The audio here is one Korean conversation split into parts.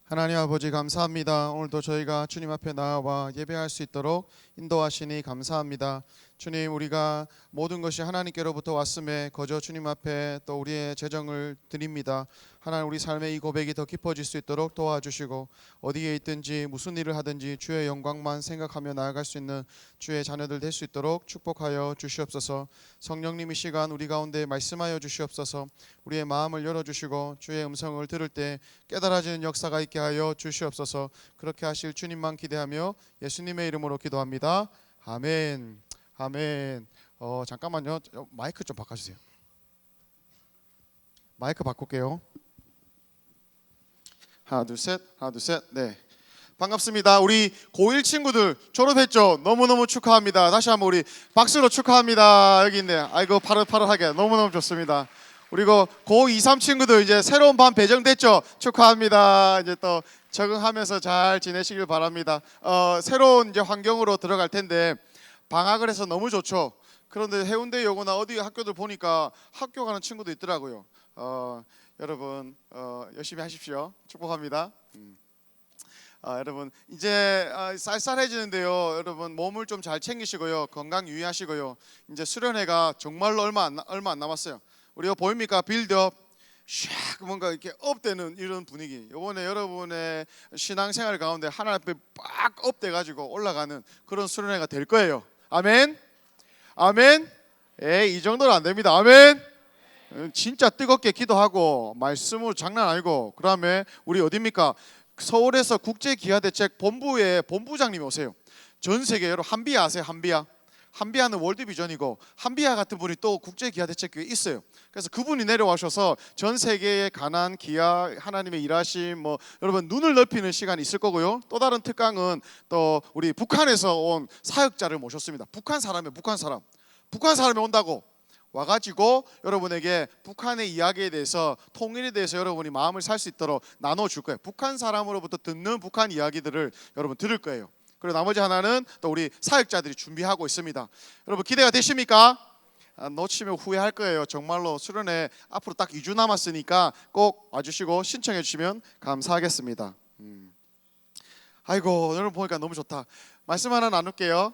하나님 아버지 감사합니다. 오늘도 저희가 주님 앞에 나와 예배할 수 있도록 인도하시니 감사합니다. 주님, 우리가 모든 것이 하나님께로부터 왔음에 거저 주님 앞에 또 우리의 재정을 드립니다. 하나님, 우리 삶의 이 고백이 더 깊어질 수 있도록 도와주시고 어디에 있든지 무슨 일을 하든지 주의 영광만 생각하며 나아갈 수 있는 주의 자녀들 될 수 있도록 축복하여 주시옵소서. 성령님, 이 시간 우리 가운데 말씀하여 주시옵소서. 우리의 마음을 열어주시고 주의 음성을 들을 때 깨달아지는 역사가 있게 하여 주시옵소서. 그렇게 하실 주님만 기대하며 예수님의 이름으로 기도합니다. 아멘. 아멘. 잠깐만요. 마이크 좀 바꿔주세요. 마이크 바꿀게요. 하나 둘 셋. 하나 둘 셋. 네, 반갑습니다. 우리 고1 친구들 졸업했죠? 너무너무 축하합니다. 다시 한번 우리 박수로 축하합니다. 여기 있네. 아이고, 파릇파릇하게 너무너무 좋습니다. 그리고 고2, 3 친구들 이제 새로운 반 배정됐죠? 축하합니다. 이제 또 적응하면서 잘 지내시길 바랍니다. 새로운 이제 환경으로 들어갈 텐데 방학을 해서 너무 좋죠. 그런데 해운대 여고나 어디 학교들 보니까 학교 가는 친구도 있더라고요. 여러분 열심히 하십시오. 축복합니다. 여러분 이제 쌀쌀해지는데요. 여러분 몸을 좀 잘 챙기시고요. 건강 유의하시고요. 이제 수련회가 정말로 얼마 안 남았어요. 우리가 보입니까? 빌드업 샥 뭔가 이렇게 업되는 이런 분위기. 이번에 여러분의 신앙생활 가운데 하나님 앞에 빡 업돼 가지고 올라가는 그런 수련회가 될 거예요. 아멘. 아멘. 이 정도는 안 됩니다. 아멘. 진짜 뜨겁게 기도하고 말씀으로 장난 아니고, 그다음에 우리 어디입니까? 서울에서 국제기아대책 본부에 본부장님이 오세요. 전 세계 여러분 한비아 아세요? 한비아는 월드비전이고 한비아 같은 분이 또 국제기아대책교회에 있어요. 그래서 그분이 내려와셔서 전 세계에 관한 기아 하나님의 일하심 여러분 눈을 넓히는 시간이 있을 거고요. 또 다른 특강은 또 우리 북한에서 온 사역자를 모셨습니다. 북한 사람이 온다고 와가지고 여러분에게 북한의 이야기에 대해서, 통일에 대해서 여러분이 마음을 살 수 있도록 나눠줄 거예요. 북한 사람으로부터 듣는 북한 이야기들을 여러분 들을 거예요. 그리고 나머지 하나는 또 우리 사역자들이 준비하고 있습니다. 여러분 기대가 되십니까? 놓치면 후회할 거예요. 정말로 수련회 앞으로 딱 2주 남았으니까 꼭 와주시고 신청해 주시면 감사하겠습니다. 아이고, 여러분 보니까 너무 좋다. 말씀 하나 나눌게요.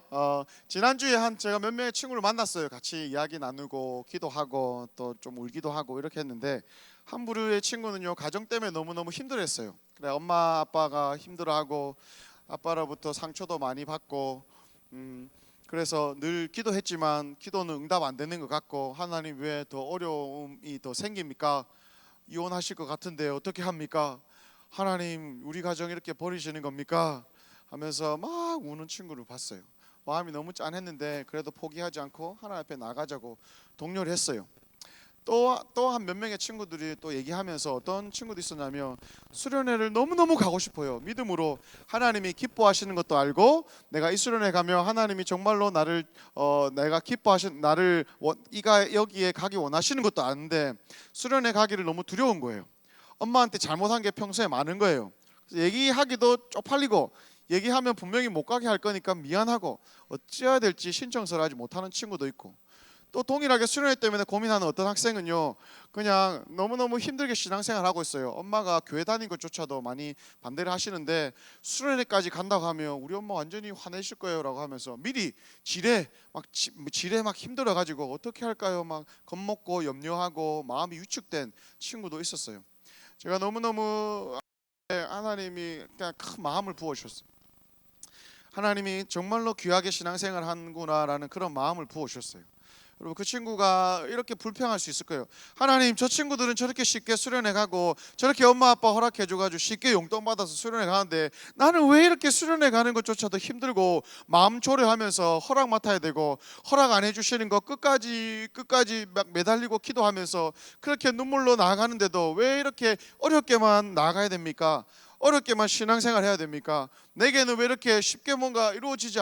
지난주에 제가 몇 명의 친구를 만났어요. 같이 이야기 나누고 기도하고 또 좀 울기도 하고 이렇게 했는데, 한 부류의 친구는요 가정 때문에 너무너무 힘들었어요. 그래, 엄마 아빠가 힘들어하고 아빠로부터 상처도 많이 받고 그래서 늘 기도했지만 기도는 응답 안 되는 것 같고, 하나님 왜 더 어려움이 더 생깁니까? 이혼하실 것 같은데 어떻게 합니까? 하나님 우리 가정 이렇게 버리시는 겁니까? 하면서 막 우는 친구를 봤어요. 마음이 너무 짠했는데 그래도 포기하지 않고 하나님 앞에 나가자고 독려를 했어요. 또 한 몇 명의 친구들이 또 얘기하면서 어떤 친구도 있었냐면, 수련회를 너무너무 가고 싶어요. 믿음으로 하나님이 기뻐하시는 것도 알고, 내가 이 수련회 가면 하나님이 정말로 나를 내가 기뻐하신 나를 여기에 가기 원하시는 것도 아는데 수련회 가기를 너무 두려운 거예요. 엄마한테 잘못한 게 평소에 많은 거예요. 그래서 얘기하기도 쪽팔리고, 얘기하면 분명히 못 가게 할 거니까 미안하고, 어찌해야 될지 신청서를 하지 못하는 친구도 있고, 또 동일하게 수련회 때문에 고민하는 어떤 학생은요 그냥 너무너무 힘들게 신앙생활 하고 있어요. 엄마가 교회 다니는 것조차도 많이 반대를 하시는데 수련회까지 간다고 하면 우리 엄마 완전히 화내실 거예요 라고 하면서 미리 지레 막 힘들어 가지고 어떻게 할까요 막 겁먹고 염려하고 마음이 위축된 친구도 있었어요. 제가 너무너무 하나님이 그냥 큰 마음을 부어주셨어요. 하나님이 정말로 귀하게 신앙생활 하는구나라는 그런 마음을 부어주셨어요. 여러분 그 친구가 이렇게 불평할 수 있을 거예요. 하나님, 저 친구들은 저렇게 쉽게 수련회 가고 저렇게 엄마 아빠 허락해 줘가지고 쉽게 용돈 받아서 수련회 가는데 나는 왜 이렇게 수련회 가는 것조차도 힘들고 마음 초래하면서 허락 맡아야 되고, 허락 안 해주시는 거 끝까지 막 매달리고 기도하면서 그렇게 눈물로 나아가는데도 왜 이렇게 어렵게만 나아가야 됩니까? 어렵게만 신앙생활 해야 됩니까? 내게는 왜 이렇게 쉽게 뭔가 이루어지지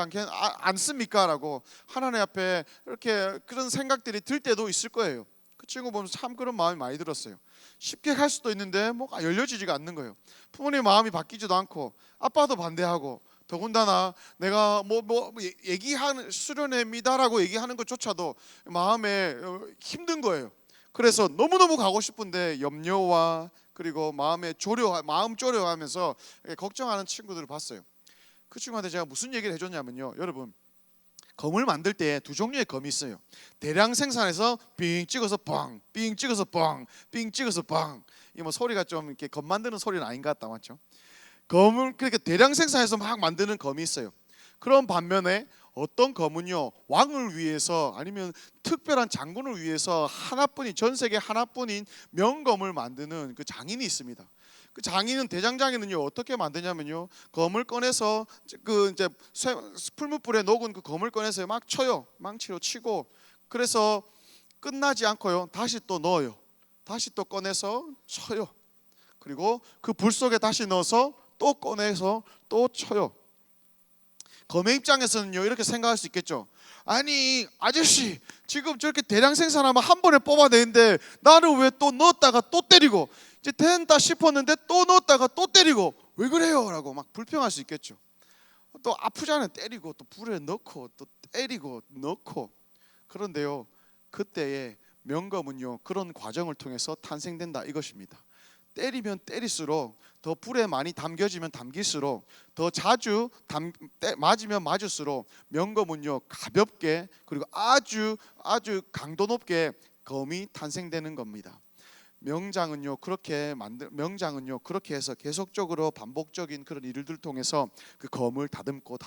않습니까? 라고 하나님 앞에 이렇게 그런 생각들이 들 때도 있을 거예요. 그 친구 보면서 참 그런 마음이 많이 들었어요. 쉽게 갈 수도 있는데 뭐가 열려지지가 않는 거예요. 부모님 마음이 바뀌지도 않고 아빠도 반대하고, 더군다나 내가 얘기하는 수련회입니다라고 얘기하는 것조차도 마음에 힘든 거예요. 그래서 너무너무 가고 싶은데 염려와 그리고 마음 졸여하면서 걱정하는 친구들을 봤어요. 그 친구한테 제가 무슨 얘기를 해줬냐면요, 여러분, 검을 만들 때 두 종류의 검이 있어요. 대량 생산해서 삥 찍어서 빵, 삥 찍어서 빵, 삥 찍어서 빵. 이 뭐 소리가 좀 이렇게 검 만드는 소리는 아닌 것 같다, 맞죠? 검을 그렇게 대량 생산해서 막 만드는 검이 있어요. 그런 반면에 어떤 검은요, 왕을 위해서 아니면 특별한 장군을 위해서 하나뿐인, 전 세계 하나뿐인 명검을 만드는 그 장인이 있습니다. 그 장인은, 대장장이는요 어떻게 만드냐면요, 검을 꺼내서 그 이제 풀무불에 녹은 그 검을 꺼내서 막 쳐요. 망치로 치고, 그래서 끝나지 않고요, 다시 또 넣어요. 다시 또 꺼내서 쳐요. 그리고 그 불 속에 다시 넣어서 또 꺼내서 또 쳐요. 검의 입장에서는요 이렇게 생각할 수 있겠죠. 아니 아저씨, 지금 저렇게 대량 생산하면 한 번에 뽑아내는데 나는 왜 또 넣었다가 또 때리고, 이제 된다 싶었는데 또 넣었다가 또 때리고, 왜 그래요? 라고 막 불평할 수 있겠죠. 또 아프잖아요. 때리고 또 불에 넣고 또 때리고 넣고. 그런데요, 그때의 명검은요 그런 과정을 통해서 탄생된다 이것입니다. 때리면 때릴수록, 더 불에 많이 담겨지면 담길수록, 더 자주 맞으면 맞을수록 명검은요 가볍게, 그리고 아주 강도 높게 검이 탄생되는 겁니다. 명장은요 그렇게 해서 계속적으로 반복적인 그런 일들을 통해서 그 검을 다듬고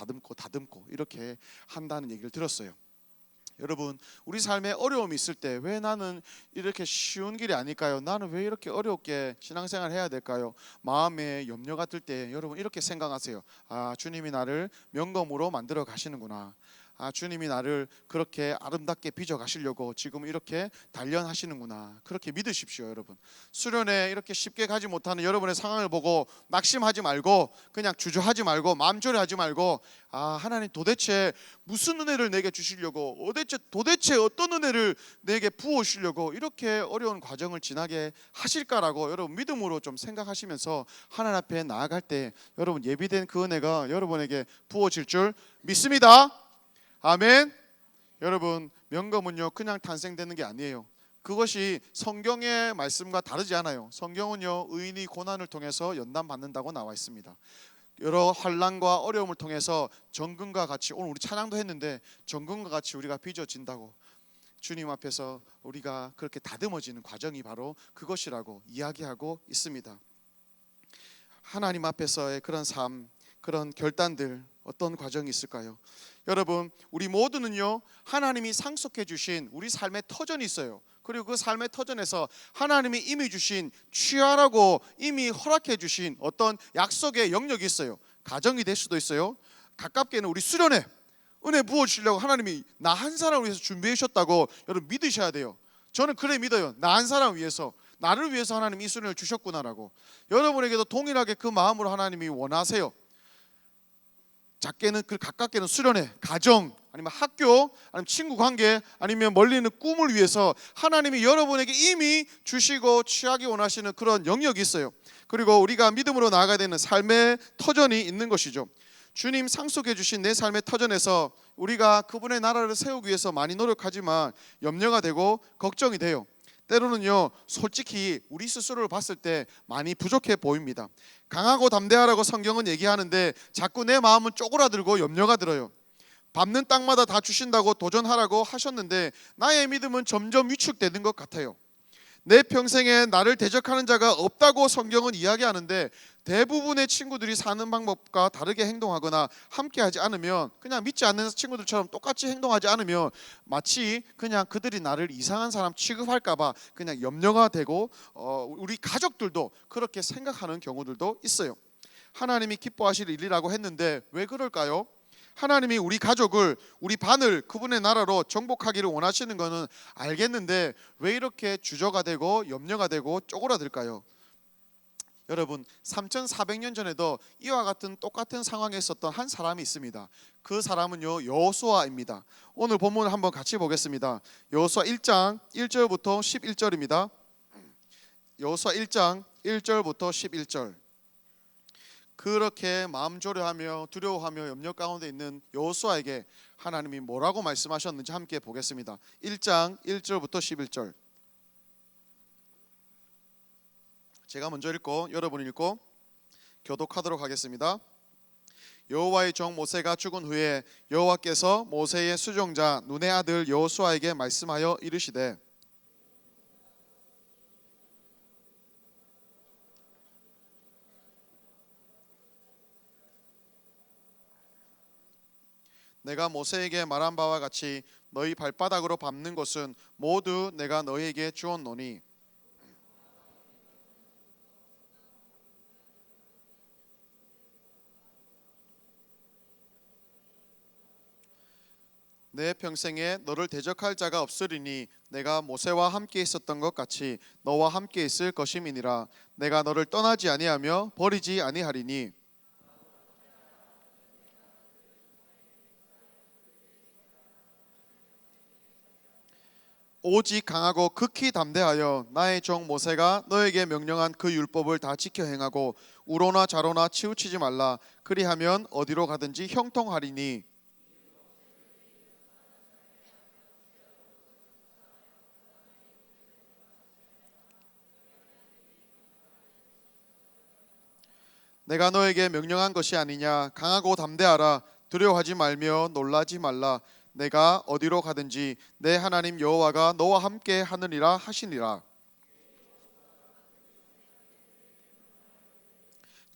이렇게 한다는 얘기를 들었어요. 여러분, 우리 삶에 어려움이 있을 때 왜 나는 이렇게 쉬운 길이 아닐까요? 나는 왜 이렇게 어렵게 신앙생활을 해야 될까요? 마음에 염려가 들 때 여러분 이렇게 생각하세요. 아, 주님이 나를 명검으로 만들어 가시는구나. 아, 주님이 나를 그렇게 아름답게 빚어 가시려고 지금 이렇게 단련하시는구나. 그렇게 믿으십시오, 여러분. 수련회 이렇게 쉽게 가지 못하는 여러분의 상황을 보고 낙심하지 말고, 그냥 주저하지 말고, 마음졸여하지 말고, 아, 하나님 도대체 무슨 은혜를 내게 주시려고, 도대체 어떤 은혜를 내게 부어주시려고 이렇게 어려운 과정을 지나게 하실까라고 여러분 믿음으로 좀 생각하시면서 하나님 앞에 나아갈 때 여러분 예비된 그 은혜가 여러분에게 부어질 줄 믿습니다. 아멘. 여러분, 명검은요 그냥 탄생되는 게 아니에요. 그것이 성경의 말씀과 다르지 않아요. 성경은요 의인이 고난을 통해서 연단받는다고 나와 있습니다. 여러 환난과 어려움을 통해서 정금과 같이, 오늘 우리 찬양도 했는데 정금과 같이 우리가 빚어진다고, 주님 앞에서 우리가 그렇게 다듬어지는 과정이 바로 그것이라고 이야기하고 있습니다. 하나님 앞에서의 그런 삶, 그런 결단들, 어떤 과정이 있을까요? 여러분, 우리 모두는요 하나님이 상속해 주신 우리 삶의 터전이 있어요. 그리고 그 삶의 터전에서 하나님이 이미 주신, 취하라고 이미 허락해 주신 어떤 약속의 영역이 있어요. 가정이 될 수도 있어요. 가깝게는 우리 수련회, 은혜 부어주시려고 하나님이 나 한 사람을 위해서 준비해 주셨다고 여러분 믿으셔야 돼요. 저는 그래 믿어요. 나 한 사람 위해서, 나를 위해서 하나님이 이 수련을 주셨구나라고. 여러분에게도 동일하게 그 마음으로 하나님이 원하세요. 작게는 그 가깝게는 수련회, 가정, 아니면 학교, 아니면 친구 관계, 아니면 멀리 있는 꿈을 위해서 하나님이 여러분에게 이미 주시고 취하기 원하시는 그런 영역이 있어요. 그리고 우리가 믿음으로 나아가야 되는 삶의 터전이 있는 것이죠. 주님 상속해 주신 내 삶의 터전에서 우리가 그분의 나라를 세우기 위해서 많이 노력하지만 염려가 되고 걱정이 돼요. 때로는요 솔직히 우리 스스로를 봤을 때 많이 부족해 보입니다. 강하고 담대하라고 성경은 얘기하는데 자꾸 내 마음은 쪼그라들고 염려가 들어요. 밟는 땅마다 다 주신다고 도전하라고 하셨는데 나의 믿음은 점점 위축되는 것 같아요. 내 평생에 나를 대적하는 자가 없다고 성경은 이야기하는데 대부분의 친구들이 사는 방법과 다르게 행동하거나 함께하지 않으면, 그냥 믿지 않는 친구들처럼 똑같이 행동하지 않으면 마치 그냥 그들이 나를 이상한 사람 취급할까 봐 그냥 염려가 되고 우리 가족들도 그렇게 생각하는 경우들도 있어요. 하나님이 기뻐하실 일이라고 했는데 왜 그럴까요? 하나님이 우리 가족을, 우리 반을 그분의 나라로 정복하기를 원하시는 것은 알겠는데 왜 이렇게 주저가 되고 염려가 되고 쪼그라들까요? 여러분, 3400년 전에도 이와 같은 똑같은 상황에 있었던 한 사람이 있습니다. 그 사람은요 여호수아입니다. 오늘 본문을 한번 같이 보겠습니다. 여호수아 1장 1절부터 11절입니다. 여호수아 1장 1절부터 11절. 그렇게 마음 졸여하며 두려워하며 염려 가운데 있는 여호수아에게 하나님이 뭐라고 말씀하셨는지 함께 보겠습니다. 1장 1절부터 11절. 제가 먼저 읽고 여러분이 읽고 교독하도록 하겠습니다. 여호와의 종 모세가 죽은 후에 여호와께서 모세의 수종자 눈의 아들 여호수아에게 말씀하여 이르시되 내가 모세에게 말한 바와 같이 너희 발바닥으로 밟는 것은 모두 내가 너희에게 주었노니 내 평생에 너를 대적할 자가 없으리니 내가 모세와 함께 있었던 것 같이 너와 함께 있을 것임이니라. 내가 너를 떠나지 아니하며 버리지 아니하리니 오직 강하고 극히 담대하여 나의 종 모세가 너에게 명령한 그 율법을 다 지켜 행하고 우로나 좌로나 치우치지 말라. 그리하면 어디로 가든지 형통하리니 내가 너에게 명령한 것이 아니냐. 강하고 담대하라. 두려워하지 말며 놀라지 말라. 내가 어디로 가든지 내 하나님 여호와가 너와 함께 하느니라 하시니라.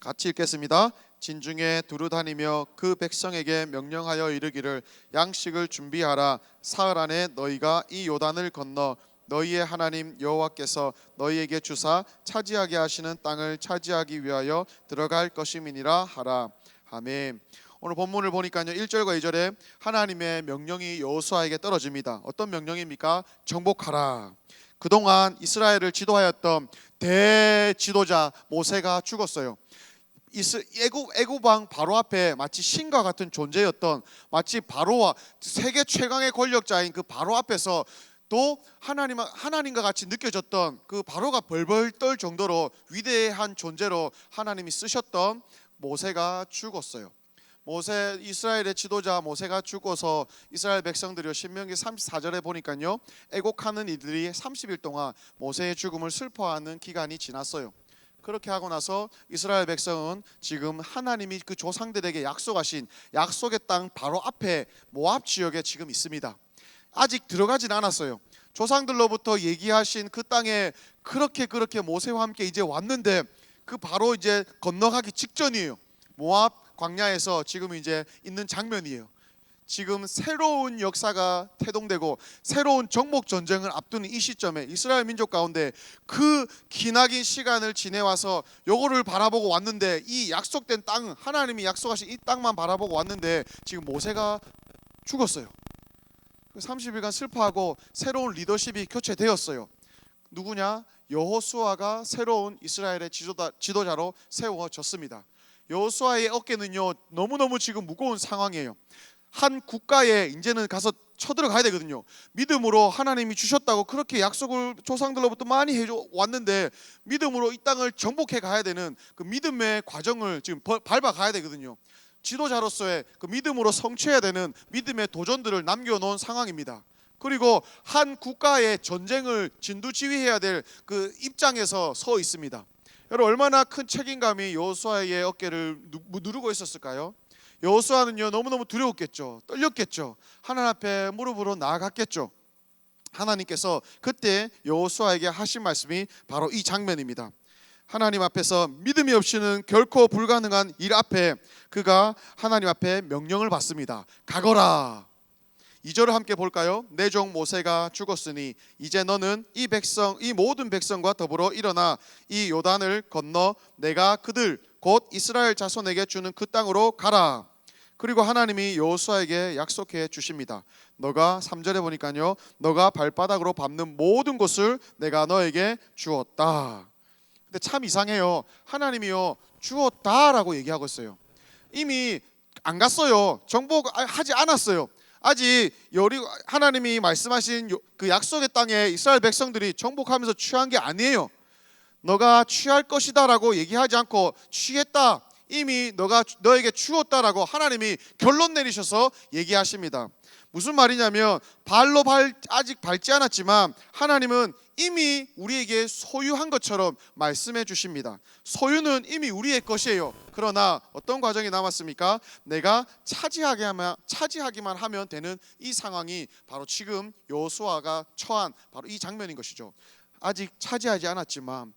같이 읽겠습니다. 진중에 두루 다니며 그 백성에게 명령하여 이르기를 양식을 준비하라. 사흘 안에 너희가 이 요단을 건너 너희의 하나님 여호와께서 너희에게 주사 차지하게 하시는 땅을 차지하기 위하여 들어갈 것임이니라 하라. 아멘. 오늘 본문을 보니까요 1절과 2절에 하나님의 명령이 여호수아에게 떨어집니다. 어떤 명령입니까? 정복하라. 그동안 이스라엘을 지도하였던 대지도자 모세가 죽었어요. 애굽 왕 바로 앞에 마치 신과 같은 존재였던, 마치 바로와 세계 최강의 권력자인 그 바로 앞에서 또 하나님과 같이 느껴졌던 그 바로가 벌벌 떨 정도로 위대한 존재로 하나님이 쓰셨던 모세가 죽었어요. 이스라엘의 지도자 모세가 죽어서 이스라엘 백성들이 신명기 34절에 보니까요 애곡하는 이들이 30일 동안 모세의 죽음을 슬퍼하는 기간이 지났어요. 그렇게 하고 나서 이스라엘 백성은 지금 하나님이 그 조상들에게 약속하신 약속의 땅 바로 앞에 모압 지역에 지금 있습니다. 아직 들어가진 않았어요. 조상들로부터 얘기하신 그 땅에 그렇게 모세와 함께 이제 왔는데 그 바로 이제 건너가기 직전이에요. 모압 광야에서 지금 이제 있는 장면이에요. 지금 새로운 역사가 태동되고 새로운 정복 전쟁을 앞두는 이 시점에 이스라엘 민족 가운데 그 기나긴 시간을 지내와서 요거를 바라보고 왔는데 이 약속된 땅, 하나님이 약속하신 이 땅만 바라보고 왔는데 지금 모세가 죽었어요. 30일간 슬퍼하고 새로운 리더십이 교체되었어요. 누구냐? 여호수아가 새로운 이스라엘의 지도자로 세워졌습니다. 여호수아의 어깨는요 너무너무 지금 무거운 상황이에요. 한 국가에 이제는 가서 쳐들어가야 되거든요. 믿음으로 하나님이 주셨다고 그렇게 약속을 조상들로부터 많이 해줘 왔는데 믿음으로 이 땅을 정복해 가야 되는 그 믿음의 과정을 지금 밟아 가야 되거든요. 지도자로서의 그 믿음으로 성취해야 되는 믿음의 도전들을 남겨놓은 상황입니다. 그리고 한 국가의 전쟁을 진두지휘해야 될 그 입장에서 서 있습니다. 여러분 얼마나 큰 책임감이 여호수아의 어깨를 누르고 있었을까요? 여호수아는요 너무너무 두려웠겠죠. 떨렸겠죠. 하나님 앞에 무릎으로 나아갔겠죠. 하나님께서 그때 여호수아에게 하신 말씀이 바로 이 장면입니다. 하나님 앞에서 믿음이 없이는 결코 불가능한 일 앞에 그가 하나님 앞에 명령을 받습니다. 가거라. 2절을 함께 볼까요? 내 종 모세가 죽었으니 이제 너는 이 모든 백성과 더불어 일어나 이 요단을 건너 내가 그들 곧 이스라엘 자손에게 주는 그 땅으로 가라. 그리고 하나님이 여호수아에게 약속해 주십니다. 너가 3절에 보니까요 너가 발바닥으로 밟는 모든 곳을 내가 너에게 주었다. 근데 참 이상해요. 하나님이요 주었다라고 얘기하고 있어요. 이미 안 갔어요. 정복하지 않았어요. 아직 하나님이 말씀하신 그 약속의 땅에 이스라엘 백성들이 정복하면서 취한 게 아니에요. 너가 취할 것이다라고 얘기하지 않고 취했다. 이미 너에게 주었다라고 하나님이 결론 내리셔서 얘기하십니다. 무슨 말이냐면 아직 밟지 않았지만 하나님은 이미 우리에게 소유한 것처럼 말씀해 주십니다. 소유는 이미 우리의 것이에요. 그러나 어떤 과정이 남았습니까? 내가 차지하기만 하면 되는 이 상황이 바로 지금 여호수아가 처한 바로 이 장면인 것이죠. 아직 차지하지 않았지만,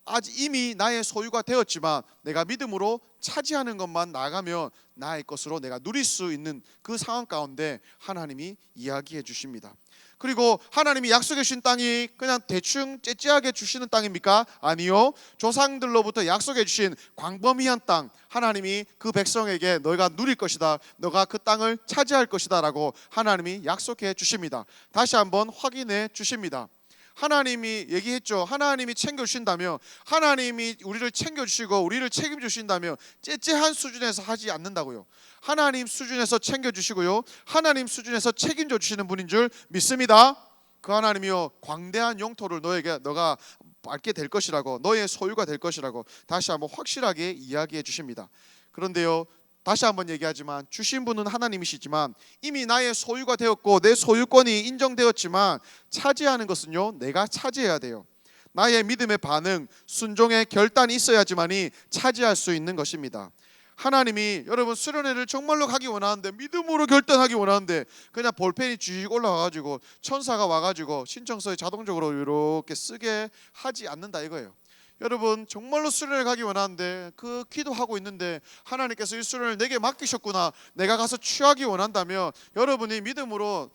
아직 이미 나의 소유가 되었지만 내가 믿음으로 차지하는 것만 나가면 나의 것으로 내가 누릴 수 있는 그 상황 가운데 하나님이 이야기해 주십니다. 그리고 하나님이 약속해 주신 땅이 그냥 대충 째째하게 주시는 땅입니까? 아니요. 조상들로부터 약속해 주신 광범위한 땅, 하나님이 그 백성에게 너희가 누릴 것이다, 너가 그 땅을 차지할 것이다 라고 하나님이 약속해 주십니다. 다시 한번 확인해 주십니다. 하나님이 얘기했죠. 하나님이 챙겨주신다면, 하나님이 우리를 챙겨주시고 우리를 책임주신다면 째째한 수준에서 하지 않는다고요. 하나님 수준에서 챙겨주시고요, 하나님 수준에서 책임져 주시는 분인 줄 믿습니다. 그 하나님이요, 광대한 영토를 너가 밟게 될 것이라고, 너의 소유가 될 것이라고 다시 한번 확실하게 이야기해 주십니다. 그런데요, 다시 한번 얘기하지만 주신 분은 하나님이시지만 이미 나의 소유가 되었고 내 소유권이 인정되었지만 차지하는 것은요, 내가 차지해야 돼요. 나의 믿음의 반응, 순종의 결단이 있어야지만이 차지할 수 있는 것입니다. 하나님이 여러분 수련회를 정말로 가기 원하는데, 믿음으로 결단하기 원하는데 그냥 볼펜이 쭉 올라와가지고 천사가 와가지고 신청서에 자동적으로 이렇게 쓰게 하지 않는다 이거예요. 여러분 정말로 수련회 가기 원하는데 그 기도하고 있는데 하나님께서 이 수련을 내게 맡기셨구나, 내가 가서 취하기 원한다면 여러분이 믿음으로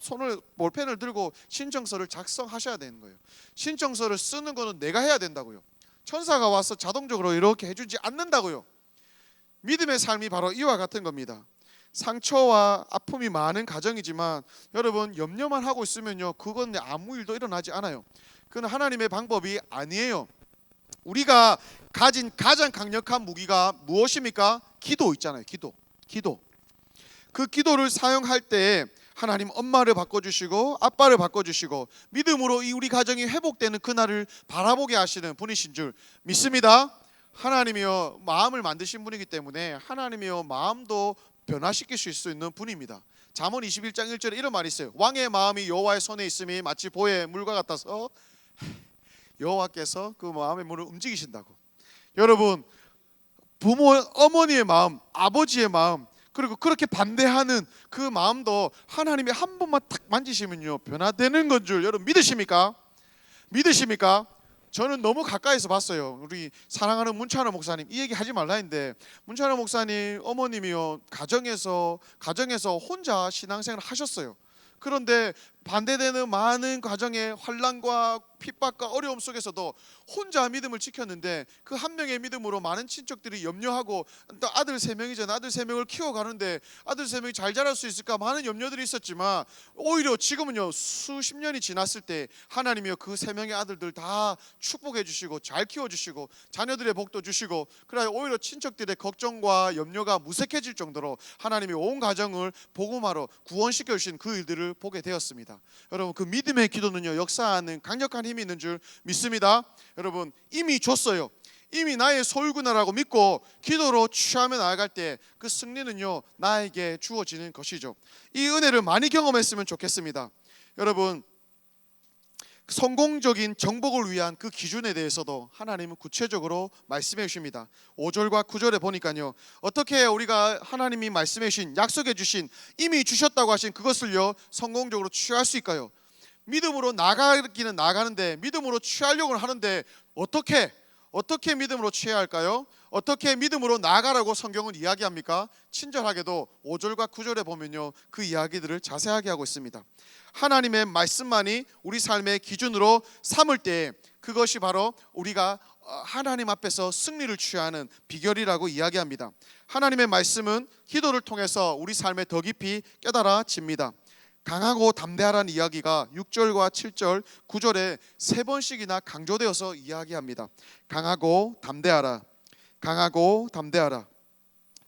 볼펜을 들고 신청서를 작성하셔야 되는 거예요. 신청서를 쓰는 거는 내가 해야 된다고요. 천사가 와서 자동적으로 이렇게 해주지 않는다고요. 믿음의 삶이 바로 이와 같은 겁니다. 상처와 아픔이 많은 가정이지만 여러분 염려만 하고 있으면요, 그건 아무 일도 일어나지 않아요. 그건 하나님의 방법이 아니에요. 우리가 가진 가장 강력한 무기가 무엇입니까? 기도 있잖아요. 기도. 그 기도를 사용할 때 하나님 엄마를 바꿔주시고 아빠를 바꿔주시고 믿음으로 우리 가정이 회복되는 그날을 바라보게 하시는 분이신 줄 믿습니다. 하나님이요, 마음을 만드신 분이기 때문에 하나님이요, 마음도 변화시킬 수 있는 분입니다. 잠언 21장 1절에 이런 말이 있어요. 왕의 마음이 여호와의 손에 있음이 마치 보의 물과 같아서 여호와께서 그 마음의 물을 움직이신다고. 여러분 부모, 어머니의 마음, 아버지의 마음, 그리고 그렇게 반대하는 그 마음도 하나님이 한 번만 탁 만지시면요 변화되는 건 줄 여러분 믿으십니까? 믿으십니까? 저는 너무 가까이서 봤어요. 우리 사랑하는 문찬호 목사님, 이 얘기 하지 말라 했는데 문찬호 목사님 어머님이요 가정에서 혼자 신앙생활을 하셨어요. 그런데 반대되는 많은 가정의 환난과 핍박과 어려움 속에서도 혼자 믿음을 지켰는데 그 한 명의 믿음으로 많은 친척들이 염려하고, 또 아들 3명이잖아. 아들 3명을 키워가는데 아들 3명이 잘 자랄 수 있을까 많은 염려들이 있었지만 오히려 지금은요 수십 년이 지났을 때 하나님이요 그 3명의 아들들 다 축복해 주시고 잘 키워주시고 자녀들의 복도 주시고, 그래 오히려 친척들의 걱정과 염려가 무색해질 정도로 하나님이 온 가정을 복음화로 구원시켜 주신 그 일들을 보게 되었습니다. 여러분 그 믿음의 기도는요 역사하는 강력한 힘이 있는 줄 믿습니다. 여러분 이미 줬어요. 이미 나의 소유구나라고 믿고 기도로 취하며 나아갈 때 그 승리는요 나에게 주어지는 것이죠. 이 은혜를 많이 경험했으면 좋겠습니다. 여러분 성공적인 정복을 위한 그 기준에 대해서도 하나님은 구체적으로 말씀해 주십니다. 5절과 9절에 보니까요, 어떻게 우리가 하나님이 말씀해 주신, 약속해 주신, 이미 주셨다고 하신 그것을요 성공적으로 취할 수 있까요? 믿음으로 나가기는 나가는데 믿음으로 취하려고 하는데 어떻게 믿음으로 취해야 할까요? 어떻게 믿음으로 나아가라고 성경은 이야기합니까? 친절하게도 5절과 9절에 보면요 그 이야기들을 자세하게 하고 있습니다. 하나님의 말씀만이 우리 삶의 기준으로 삼을 때 그것이 바로 우리가 하나님 앞에서 승리를 취하는 비결이라고 이야기합니다. 하나님의 말씀은 기도를 통해서 우리 삶에 더 깊이 깨달아집니다. 강하고 담대하라는 이야기가 6절과 7절, 9절에 3번씩이나 강조되어서 이야기합니다. 강하고 담대하라. 강하고 담대하라.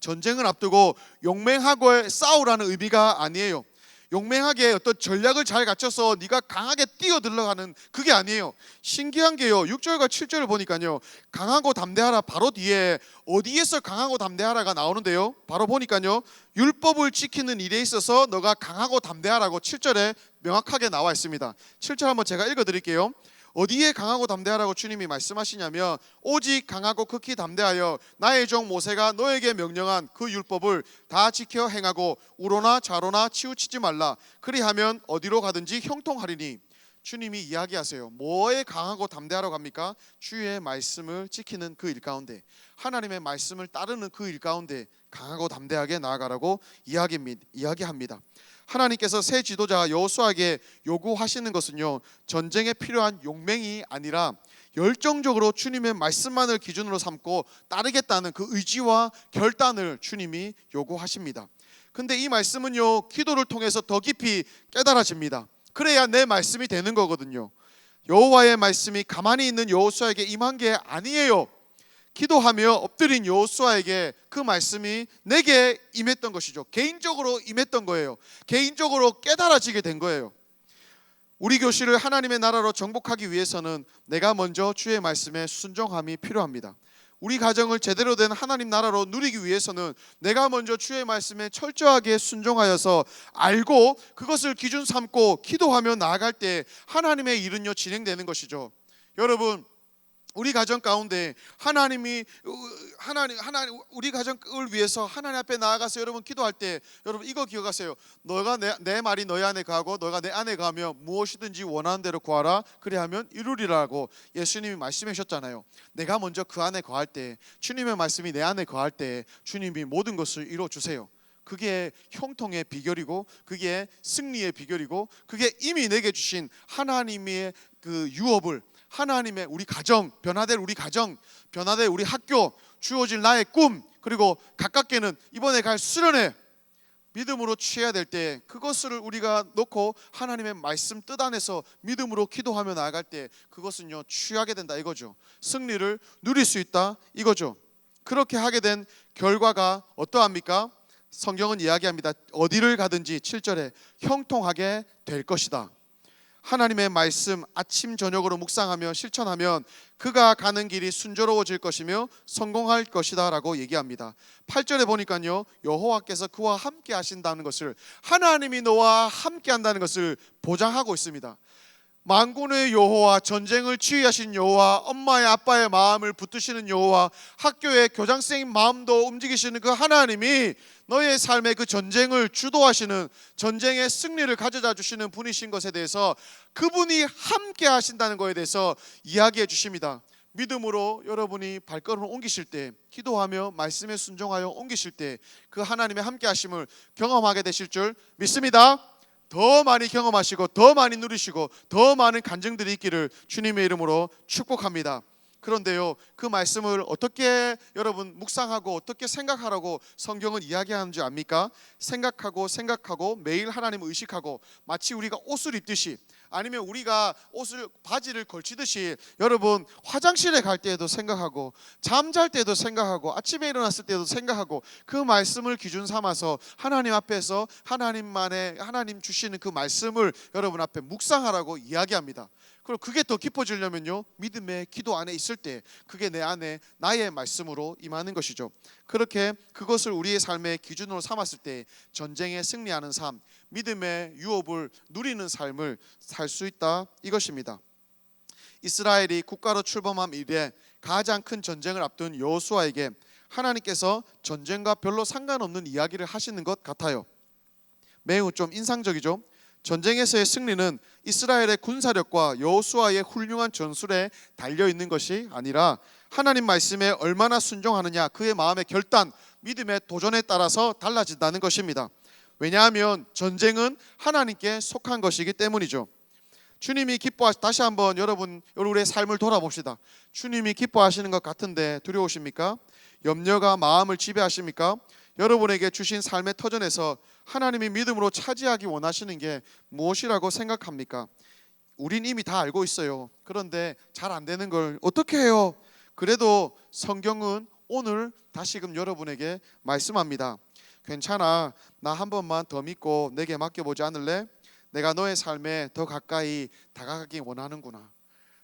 전쟁을 앞두고 용맹하고 싸우라는 의미가 아니에요. 용맹하게 어떤 전략을 잘 갖춰서 네가 강하게 뛰어들어가는 그게 아니에요. 신기한 게요 6절과 7절을 보니까요 강하고 담대하라 바로 뒤에 어디에서 강하고 담대하라가 나오는데요, 바로 보니까요 율법을 지키는 일에 있어서 너가 강하고 담대하라고 7절에 명확하게 나와 있습니다. 7절 한번 제가 읽어드릴게요. 어디에 강하고 담대하라고 주님이 말씀하시냐면 오직 강하고 극히 담대하여 나의 종 모세가 너에게 명령한 그 율법을 다 지켜 행하고 우로나 좌로나 치우치지 말라. 그리하면 어디로 가든지 형통하리니. 주님이 이야기하세요. 뭐에 강하고 담대하라고 합니까? 주의 말씀을 지키는 그 일 가운데, 하나님의 말씀을 따르는 그 일 가운데 강하고 담대하게 나아가라고 이야기합니다. 하나님께서 새 지도자 여호수아에게 요구하시는 것은요, 전쟁에 필요한 용맹이 아니라 열정적으로 주님의 말씀만을 기준으로 삼고 따르겠다는 그 의지와 결단을 주님이 요구하십니다. 근데 이 말씀은요, 기도를 통해서 더 깊이 깨달아집니다. 그래야 내 말씀이 되는 거거든요. 여호와의 말씀이 가만히 있는 여호수아에게 임한 게 아니에요. 기도하며 엎드린 여호수아에게 그 말씀이 내게 임했던 것이죠. 개인적으로 임했던 거예요. 개인적으로 깨달아지게 된 거예요. 우리 교실을 하나님의 나라로 정복하기 위해서는 내가 먼저 주의 말씀에 순종함이 필요합니다. 우리 가정을 제대로 된 하나님 나라로 누리기 위해서는 내가 먼저 주의 말씀에 철저하게 순종하여서 알고 그것을 기준 삼고 기도하며 나아갈 때 하나님의 일은요 진행되는 것이죠. 여러분, 우리 가정 가운데 하나님 우리 가정을 위해서 하나님 앞에 나아가서 여러분 기도할 때 여러분 이거 기억하세요. 너가 내 말이 너희 안에 거하고 너가 내 안에 거하며 무엇이든지 원하는 대로 구하라 그리하면 이루리라고 예수님이 말씀해 주셨잖아요. 내가 먼저 그 안에 거할 때, 주님의 말씀이 내 안에 거할 때 주님이 모든 것을 이루어 주세요. 그게 형통의 비결이고 그게 승리의 비결이고 그게 이미 내게 주신 하나님의 그 유업을, 하나님의 우리 가정, 변화될 우리 가정, 변화될 우리 학교, 주어질 나의 꿈, 그리고 가깝게는 이번에 갈 수련회 믿음으로 취해야 될 때 그것을 우리가 놓고 하나님의 말씀 뜻 안에서 믿음으로 기도하며 나아갈 때 그것은요 취하게 된다 이거죠. 승리를 누릴 수 있다 이거죠. 그렇게 하게 된 결과가 어떠합니까? 성경은 이야기합니다. 어디를 가든지 7절에 형통하게 될 것이다. 하나님의 말씀 아침 저녁으로 묵상하며 실천하면 그가 가는 길이 순조로워질 것이며 성공할 것이다 라고 얘기합니다. 8절에 보니까요, 여호와께서 그와 함께 하신다는 것을, 하나님이 너와 함께 한다는 것을 보장하고 있습니다. 만군의 여호와, 전쟁을 지휘하신 여호와, 엄마의 아빠의 마음을 붙드시는 여호와, 학교의 교장선생님 마음도 움직이시는 그 하나님이 너의 삶의 그 전쟁을 주도하시는, 전쟁의 승리를 가져다 주시는 분이신 것에 대해서, 그분이 함께 하신다는 것에 대해서 이야기해 주십니다. 믿음으로 여러분이 발걸음을 옮기실 때, 기도하며 말씀에 순종하여 옮기실 때 그 하나님의 함께 하심을 경험하게 되실 줄 믿습니다. 더 많이 경험하시고 더 많이 누리시고 더 많은 간증들이 있기를 주님의 이름으로 축복합니다. 그런데요, 그 말씀을 어떻게 여러분 묵상하고 어떻게 생각하라고 성경은 이야기하는 줄 압니까? 생각하고 매일 하나님을 의식하고, 마치 우리가 옷을 입듯이, 아니면 우리가 바지를 걸치듯이 여러분 화장실에 갈 때에도 생각하고, 잠잘 때도 생각하고, 아침에 일어났을 때도 생각하고, 그 말씀을 기준 삼아서 하나님 앞에서 하나님 주시는 그 말씀을 여러분 앞에 묵상하라고 이야기합니다. 그리고 그게 더 깊어지려면요, 믿음의 기도 안에 있을 때 그게 내 안에 나의 말씀으로 임하는 것이죠. 그렇게 그것을 우리의 삶의 기준으로 삼았을 때 전쟁에 승리하는 삶, 믿음의 유업을 누리는 삶을 살 수 있다 이것입니다. 이스라엘이 국가로 출범한 이래 가장 큰 전쟁을 앞둔 여호수아에게 하나님께서 전쟁과 별로 상관없는 이야기를 하시는 것 같아요. 매우 좀 인상적이죠. 전쟁에서의 승리는 이스라엘의 군사력과 여호수아의 훌륭한 전술에 달려 있는 것이 아니라 하나님 말씀에 얼마나 순종하느냐, 그의 마음의 결단, 믿음의 도전에 따라서 달라진다는 것입니다. 왜냐하면 전쟁은 하나님께 속한 것이기 때문이죠. 주님이 다시 한번 여러분 우리의 삶을 돌아봅시다. 주님이 기뻐하시는 것 같은데 두려우십니까? 염려가 마음을 지배하십니까? 여러분에게 주신 삶의 터전에서 하나님이 믿음으로 차지하기 원하시는 게 무엇이라고 생각합니까? 우린 이미 다 알고 있어요. 그런데 잘 안 되는 걸 어떻게 해요? 그래도 성경은 오늘 다시금 여러분에게 말씀합니다. 괜찮아, 나 한 번만 더 믿고 내게 맡겨보지 않을래? 내가 너의 삶에 더 가까이 다가가기 원하는구나.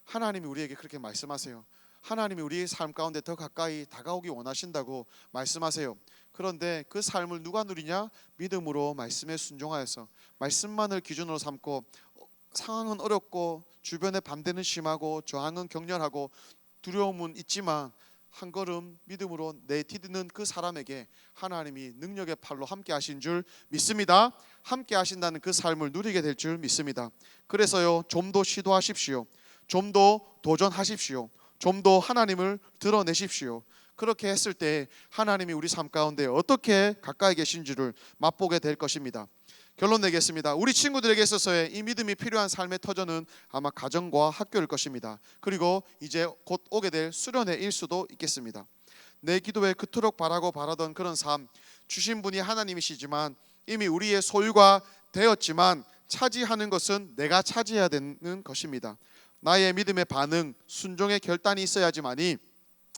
하나님이 우리에게 그렇게 말씀하세요. 하나님이 우리의 삶 가운데 더 가까이 다가오기 원하신다고 말씀하세요. 그런데 그 삶을 누가 누리냐? 믿음으로 말씀에 순종하여서 말씀만을 기준으로 삼고, 상황은 어렵고 주변의 반대는 심하고 저항은 격렬하고 두려움은 있지만 한 걸음 믿음으로 내디디는 그 사람에게 하나님이 능력의 팔로 함께 하신 줄 믿습니다. 함께 하신다는 그 삶을 누리게 될 줄 믿습니다. 그래서요, 좀 더 시도하십시오. 좀 더 도전하십시오. 좀 더 하나님을 드러내십시오. 그렇게 했을 때 하나님이 우리 삶 가운데 어떻게 가까이 계신지를 맛보게 될 것입니다. 결론 내겠습니다. 우리 친구들에게 있어서의 이 믿음이 필요한 삶의 터전은 아마 가정과 학교일 것입니다. 그리고 이제 곧 오게 될 수련회 일 수도 있겠습니다. 내 기도에 그토록 바라고 바라던 그런 삶, 주신 분이 하나님이시지만 이미 우리의 소유가 되었지만 차지하는 것은 내가 차지해야 되는 것입니다. 나의 믿음의 반응, 순종의 결단이 있어야지만이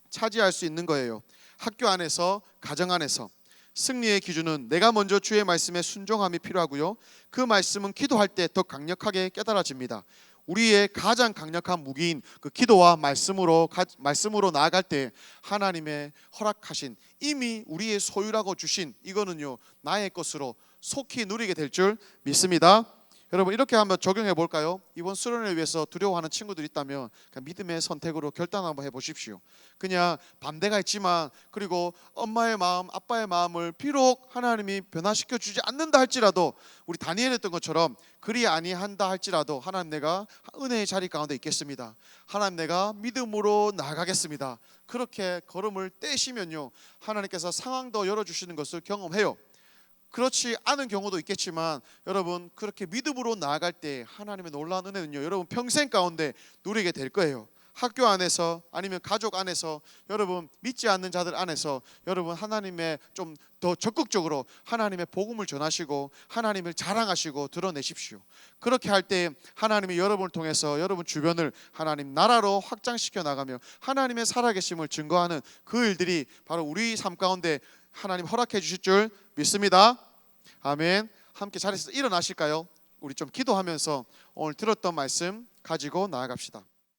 차지할 수 있는 거예요. 학교 안에서, 가정 안에서. 승리의 기준은 내가 먼저 주의 말씀에 순종함이 필요하고요. 그 말씀은 기도할 때 더 강력하게 깨달아집니다. 우리의 가장 강력한 무기인 그 기도와 말씀으로 나아갈 때 하나님의 허락하신 이미 우리의 소유라고 주신 이거는요, 나의 것으로 속히 누리게 될 줄 믿습니다. 여러분, 이렇게 한번 적용해 볼까요? 이번 수련을 위해서 두려워하는 친구들이 있다면 믿음의 선택으로 결단 한번 해보십시오. 그냥 반대가 있지만, 그리고 엄마의 마음, 아빠의 마음을 비록 하나님이 변화시켜 주지 않는다 할지라도, 우리 다니엘 했던 것처럼 그리 아니한다 할지라도 하나님, 내가 은혜의 자리 가운데 있겠습니다. 하나님, 내가 믿음으로 나아가겠습니다. 그렇게 걸음을 떼시면요, 하나님께서 상황도 열어주시는 것을 경험해요. 그렇지 않은 경우도 있겠지만 여러분, 그렇게 믿음으로 나아갈 때 하나님의 놀라운 은혜는요, 여러분 평생 가운데 누리게 될 거예요. 학교 안에서, 아니면 가족 안에서, 여러분 믿지 않는 자들 안에서 여러분 하나님의 좀 더 적극적으로 하나님의 복음을 전하시고 하나님을 자랑하시고 드러내십시오. 그렇게 할 때 하나님이 여러분을 통해서 여러분 주변을 하나님 나라로 확장시켜 나가며 하나님의 살아계심을 증거하는 그 일들이 바로 우리 삶 가운데 하나님 허락해 주실 줄 믿습니다. 아멘. 함께 자리에서 일어나실까요? 우리 좀 기도하면서 오늘 들었던 말씀 가지고 나아갑시다.